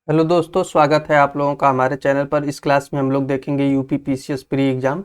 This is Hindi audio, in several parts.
हेलो दोस्तों, स्वागत है आप लोगों का हमारे चैनल पर। इस क्लास में हम लोग देखेंगे यूपी पीसीएस प्री एग्ज़ाम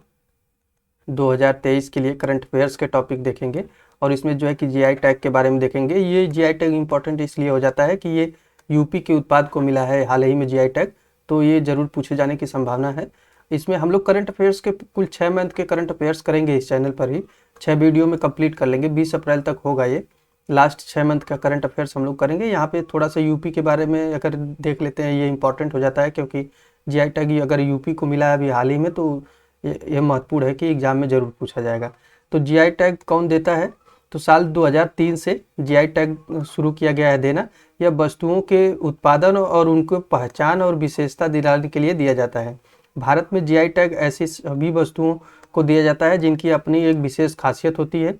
2023 के लिए करंट अफेयर्स के टॉपिक देखेंगे। और इसमें जो है कि जीआई टैग के बारे में देखेंगे। ये जीआई टैग इंपॉर्टेंट इसलिए हो जाता है कि ये यूपी के उत्पाद को मिला है हाल ही में जीआई टैग, तो ये ज़रूर पूछे जाने की संभावना है। इसमें हम लोग करंट अफेयर्स के कुल 6 मंथ के करंट अफेयर्स करेंगे इस चैनल पर ही। 6 वीडियो में कंप्लीट कर लेंगे। 20 अप्रैल तक होगा ये। लास्ट 6 मंथ का करंट अफेयर्स हम लोग करेंगे। यहाँ पे थोड़ा सा यूपी के बारे में अगर देख लेते हैं, ये इंपॉर्टेंट हो जाता है क्योंकि जीआई टैग अगर यूपी को मिला है अभी हाल ही में, तो ये महत्वपूर्ण है कि एग्जाम में ज़रूर पूछा जाएगा। तो जीआई टैग कौन देता है? तो साल 2003 से जीआई टैग शुरू किया गया है देना। यह वस्तुओं के उत्पादन और उनको पहचान और विशेषता दिलाने के लिए दिया जाता है। भारत में जीआई टैग ऐसी सभी वस्तुओं को दिया जाता है जिनकी अपनी एक विशेष खासियत होती है।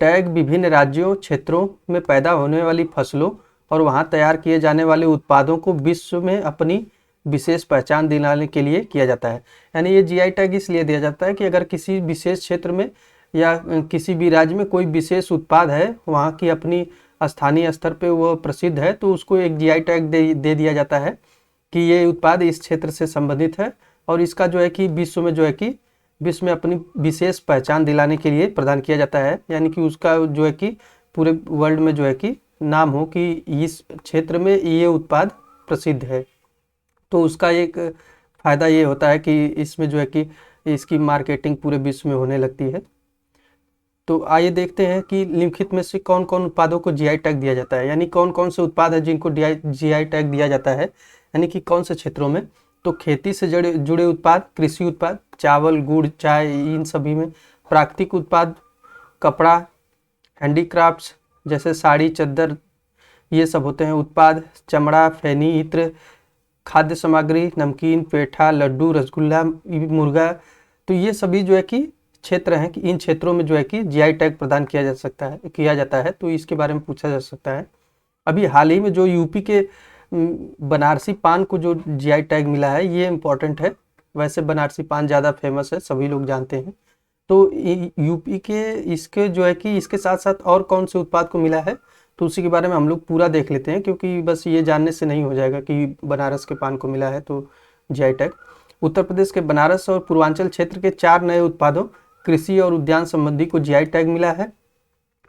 टैग विभिन्न राज्यों क्षेत्रों में पैदा होने वाली फसलों और वहाँ तैयार किए जाने वाले उत्पादों को विश्व में अपनी विशेष पहचान दिलाने के लिए किया जाता है। यानी ये जीआई टैग इसलिए दिया जाता है कि अगर किसी विशेष क्षेत्र में या किसी भी राज्य में कोई विशेष उत्पाद है, वहाँ की अपनी स्थानीय स्तर पे वो प्रसिद्ध है, तो उसको एक जीआई टैग दे दिया जाता है कि ये उत्पाद इस क्षेत्र से संबंधित है और इसका जो है कि विश्व में जो है कि विश्व में अपनी विशेष पहचान दिलाने के लिए प्रदान किया जाता है। यानी कि उसका जो है कि पूरे वर्ल्ड में जो है कि नाम हो कि इस क्षेत्र में ये उत्पाद प्रसिद्ध है। तो उसका एक फ़ायदा ये होता है कि इसमें जो है कि इसकी मार्केटिंग पूरे विश्व में होने लगती है। तो आइए देखते हैं कि निम्नलिखित में से कौन कौन उत्पादों को जीआई टैग दिया जाता है। यानी कौन कौन से उत्पाद है जिनको जीआई टैग दिया जाता है, यानी कि कौन से क्षेत्रों में। तो खेती से जुड़े उत्पाद, कृषि उत्पाद, चावल, गुड़, चाय, इन सभी में। प्राकृतिक उत्पाद, कपड़ा, हैंडीक्राफ्ट्स जैसे साड़ी, चद्दर, ये सब होते हैं उत्पाद। चमड़ा, फैनी, इत्र, खाद्य सामग्री, नमकीन, पेठा, लड्डू, रसगुल्ला, मुर्गा। तो ये सभी जो है कि क्षेत्र हैं कि इन क्षेत्रों में जो है कि जीआई टैग प्रदान किया जाता है। तो इसके बारे में पूछा जा सकता है। अभी हाल ही में जो यूपी के बनारसी पान को जो जीआई टैग मिला है, ये इम्पोर्टेंट है। वैसे बनारसी पान ज़्यादा फेमस है, सभी लोग जानते हैं। तो यूपी के इसके जो है कि इसके साथ साथ और कौन से उत्पाद को मिला है, तो उसी के बारे में हम लोग पूरा देख लेते हैं, क्योंकि बस ये जानने से नहीं हो जाएगा कि बनारस के पान को मिला है तो जीआई टैग। उत्तर प्रदेश के बनारस और पूर्वांचल क्षेत्र के 4 नए उत्पादों, कृषि और उद्यान संबंधी को जीआई टैग मिला है,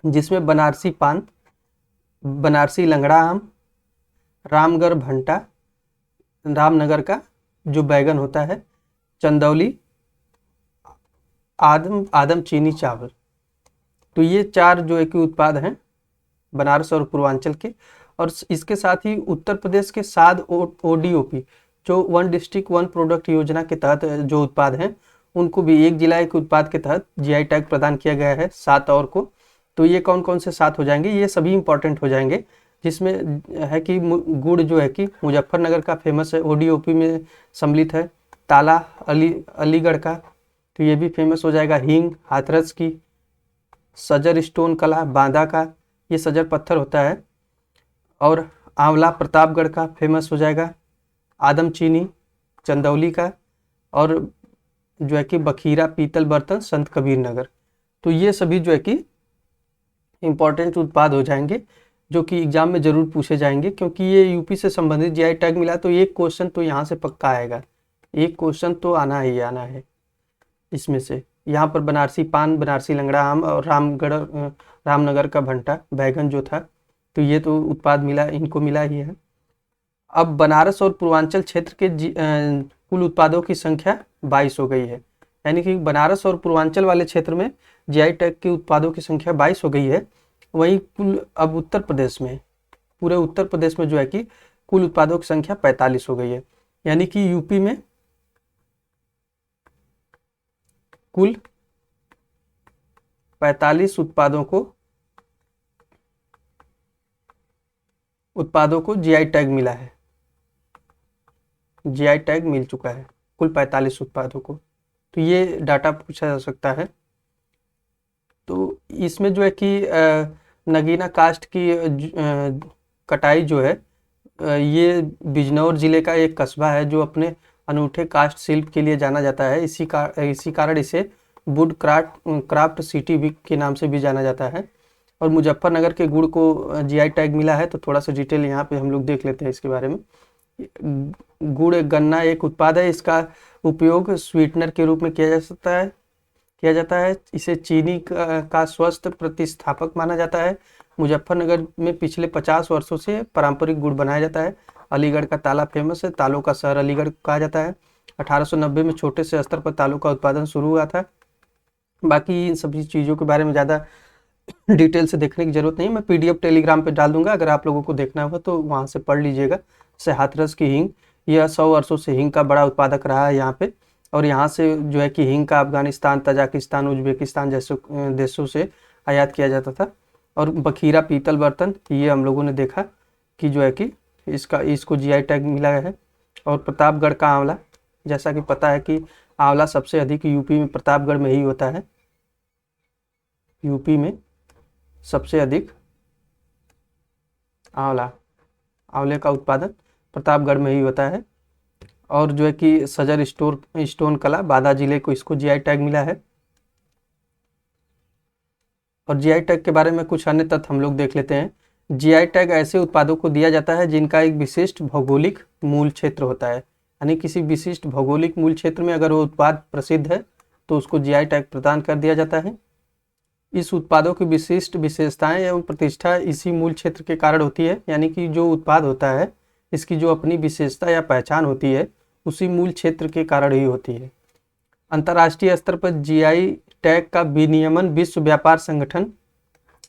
जिसमें बनारसी पान, बनारसी लंगड़ा आम, रामगढ़ भंटा, रामनगर का जो बैगन होता है, चंदौली, आदम चीनी चावल। तो ये 4 जो है कि उत्पाद हैं बनारस और पूर्वांचल के। और इसके साथ ही उत्तर प्रदेश के 7 ओडीओपी जो 1 डिस्ट्रिक्ट 1 प्रोडक्ट योजना के तहत जो उत्पाद हैं, उनको भी एक जिला एक उत्पाद के तहत जीआई टैग प्रदान किया गया है 7 और को। तो ये कौन कौन से 7 हो जाएंगे, ये सभी इंपॉर्टेंट हो जाएंगे। जिसमें है कि गुड़ जो है कि मुजफ्फरनगर का फेमस है, ओडीओपी में सम्मिलित है। ताला अलीगढ़ का, तो ये भी फेमस हो जाएगा। हींग हाथरस की, सजर स्टोन कला बांदा का, ये सजर पत्थर होता है। और आंवला प्रतापगढ़ का फेमस हो जाएगा। आदम चीनी चंदौली का, और जो है कि बखीरा पीतल बर्तन संत कबीर नगर। तो ये सभी जो है कि इम्पॉर्टेंट उत्पाद हो जाएंगे जो कि एग्जाम में ज़रूर पूछे जाएंगे, क्योंकि ये यूपी से संबंधित जीआई टैग मिला। तो एक क्वेश्चन तो यहाँ से पक्का आएगा, एक क्वेश्चन तो आना ही आना है इसमें से। यहाँ पर बनारसी पान, बनारसी लंगड़ा आम और रामनगर का भंटा बैगन जो था, तो ये तो उत्पाद मिला, इनको मिला ही है। अब बनारस और पूर्वांचल क्षेत्र के कुल उत्पादों की संख्या 22 हो गई है। यानी कि बनारस और पूर्वांचल वाले क्षेत्र में जीआई टैग के उत्पादों की संख्या 22 हो गई है। वहीं कुल अब उत्तर प्रदेश में, पूरे उत्तर प्रदेश में जो है कि कुल उत्पादों की संख्या 45 हो गई है। यानी कि यूपी में कुल 45 उत्पादों को जीआई टैग मिला है। जीआई टैग मिल चुका है कुल 45 उत्पादों को। तो ये डाटा पूछा जा सकता है। तो इसमें जो है कि नगीना कास्ट की कटाई जो है, ये बिजनौर ज़िले का एक कस्बा है जो अपने अनूठे कास्ट शिल्प के लिए जाना जाता है। इसी कारण इसे वुड क्राफ्ट सिटी भी के नाम से भी जाना जाता है। और मुजफ्फरनगर के गुड़ को जीआई टैग मिला है। तो थोड़ा सा डिटेल यहाँ पे हम लोग देख लेते हैं इसके बारे में। गुड़ एक गन्ना एक उत्पाद है, इसका उपयोग स्वीटनर के रूप में किया जाता है। इसे चीनी का स्वस्थ प्रतिस्थापक माना जाता है। मुजफ्फरनगर में पिछले 50 वर्षों से पारंपरिक गुड़ बनाया जाता है। अलीगढ़ का ताला फेमस है, तालों का शहर अलीगढ़ कहा जाता है। 1890 में छोटे से स्तर पर तालों का उत्पादन शुरू हुआ था। बाकी इन सभी चीज़ों के बारे में ज़्यादा डिटेल से देखने की जरूरत नहीं है, मैं PDF टेलीग्राम पे डाल दूंगा, अगर आप लोगों को देखना होगा तो वहाँ से पढ़ लीजिएगा। जैसे हाथरस की हींग, यह 100 वर्षों से हींग का बड़ा उत्पादक रहा है यहाँ पे, और यहाँ से जो है कि हींग का अफगानिस्तान, तजाकिस्तान, उज्बेकिस्तान जैसे देशों से आयात किया जाता था। और बखीरा पीतल बर्तन, ये हम लोगों ने देखा कि जो है कि इसको GI टैग मिला है। और प्रतापगढ़ का आंवला, जैसा कि पता है कि आंवला सबसे अधिक यूपी में प्रतापगढ़ में ही होता है। यूपी में सबसे अधिक आंवले का उत्पादन प्रतापगढ़ में ही होता है। और जो है कि सजर स्टोन कला, बादा जिले को इसको GI टैग मिला है। और GI टैग के बारे में कुछ अन्य तथ्य हम लोग देख लेते हैं। GI टैग ऐसे उत्पादों को दिया जाता है जिनका एक विशिष्ट भौगोलिक मूल क्षेत्र होता है, यानी किसी विशिष्ट भौगोलिक मूल क्षेत्र में अगर वो उत्पाद प्रसिद्ध है तो उसको GI टैग प्रदान कर दिया जाता है। इस उत्पादों की विशिष्ट विशेषताएं एवं प्रतिष्ठा इसी मूल क्षेत्र के कारण होती है, यानी कि जो उत्पाद होता है इसकी जो अपनी विशेषता या पहचान होती है उसी मूल क्षेत्र के कारण ही होती है। अंतर्राष्ट्रीय स्तर पर GI टैग का विनियमन विश्व व्यापार संगठन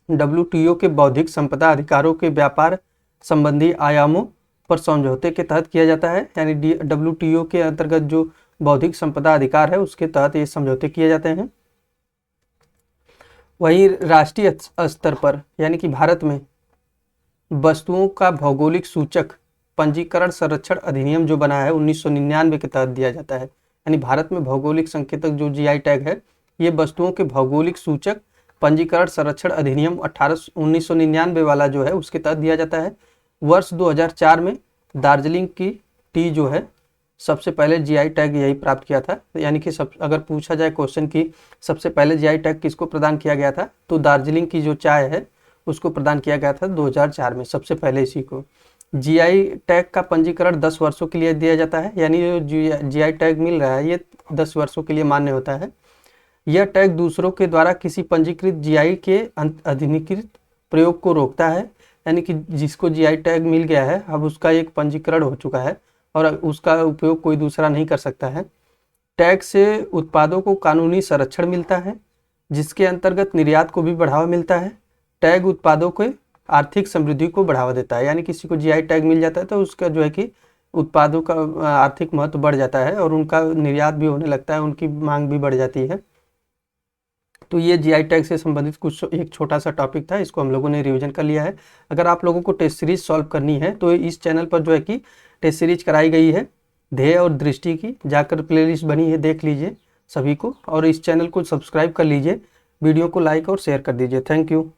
WTO के बौद्धिक संपदा अधिकारों के व्यापार संबंधी आयामों पर समझौते के तहत किया जाता है, यानी WTO के अंतर्गत जो बौद्धिक संपदा अधिकार है उसके तहत ये समझौते किए जाते हैं। वहीं राष्ट्रीय स्तर पर यानी कि भारत में वस्तुओं का भौगोलिक सूचक पंजीकरण संरक्षण अधिनियम जो बना है 1999 के तहत दिया जाता है, यानी भारत में भौगोलिक संकेतक जो GI टैग है ये वस्तुओं के भौगोलिक सूचक पंजीकरण संरक्षण अधिनियम 1999 वाला जो है उसके तहत दिया जाता है। वर्ष 2004 में दार्जिलिंग की टी जो है सबसे पहले GI टैग यही प्राप्त किया था, यानी कि अगर पूछा जाए क्वेश्चन की सबसे पहले GI टैग किसको प्रदान किया गया था तो दार्जिलिंग की जो चाय है उसको प्रदान किया गया था 2004 में सबसे पहले इसी को। GI टैग का पंजीकरण 10 वर्षों के लिए दिया जाता है, यानी जो GI टैग मिल रहा है ये 10 वर्षों के लिए मान्य होता है। यह टैग दूसरों के द्वारा किसी पंजीकृत GI के अधिनिकृत प्रयोग को रोकता है, यानी कि जिसको GI टैग मिल गया है अब उसका एक पंजीकरण हो चुका है और उसका उपयोग कोई दूसरा नहीं कर सकता है। टैग से उत्पादों को कानूनी संरक्षण मिलता है जिसके अंतर्गत निर्यात को भी बढ़ावा मिलता है। टैग उत्पादों के आर्थिक समृद्धि को बढ़ावा देता है, यानी किसी को GI टैग मिल जाता है तो उसका जो है कि उत्पादों का आर्थिक महत्व बढ़ जाता है और उनका निर्यात भी होने लगता है, उनकी मांग भी बढ़ जाती है। तो ये GI टैग से संबंधित कुछ एक छोटा सा टॉपिक था, इसको हम लोगों ने रिवीजन कर लिया है। अगर आप लोगों को टेस्ट सीरीज सॉल्व करनी है तो इस चैनल पर जो है कि टेस्ट सीरीज कराई गई है ध्येय और दृष्टि की, जाकर प्लेलिस्ट बनी है देख लीजिए सभी को, और इस चैनल को सब्सक्राइब कर लीजिए, वीडियो को लाइक और शेयर कर दीजिए। Thank you.